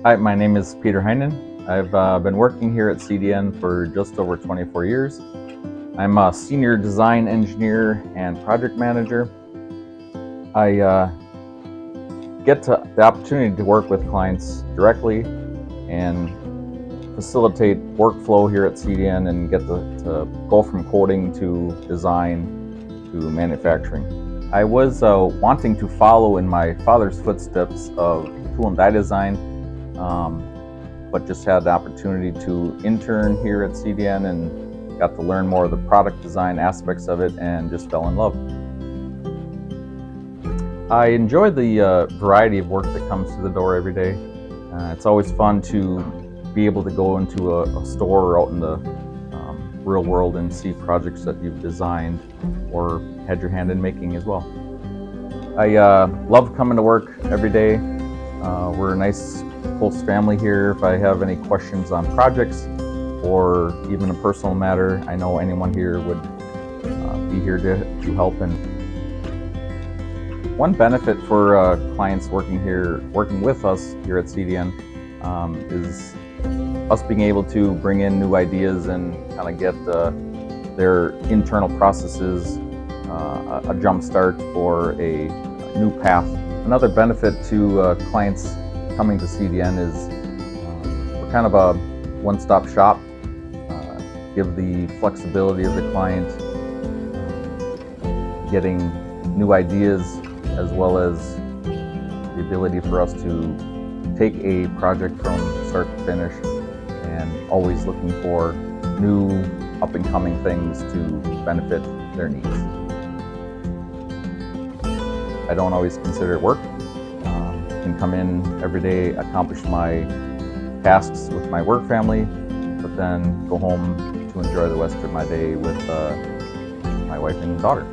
Hi, my name is Peter Heinen. I've been working here at CDN for just over 24 years. I'm a senior design engineer and project manager. I get the opportunity to work with clients directly and facilitate workflow here at CDN and get to go from coding to design to manufacturing. I was wanting to follow in my father's footsteps of tool and die design, but just had the opportunity to intern here at CDN and got to learn more of the product design aspects of it and just fell in love. I enjoy the variety of work that comes through the door every day. It's always fun to be able to go into a store or out in the real world and see projects that you've designed or had your hand in making as well. I love coming to work every day. We're a nice, close family here. If I have any questions on projects or even a personal matter, I know anyone here would be here to help. And one benefit for clients working with us here at CDN is us being able to bring in new ideas and kind of get their internal processes a jump start for a new path. Another benefit to clients coming to CDN is we're kind of a one-stop shop. Give the flexibility of the client, getting new ideas, as well as the ability for us to take a project from start to finish and always looking for new up-and-coming things to benefit their needs. I don't always consider it work. I can come in every day, accomplish my tasks with my work family, but then go home to enjoy the rest of my day with my wife and daughter.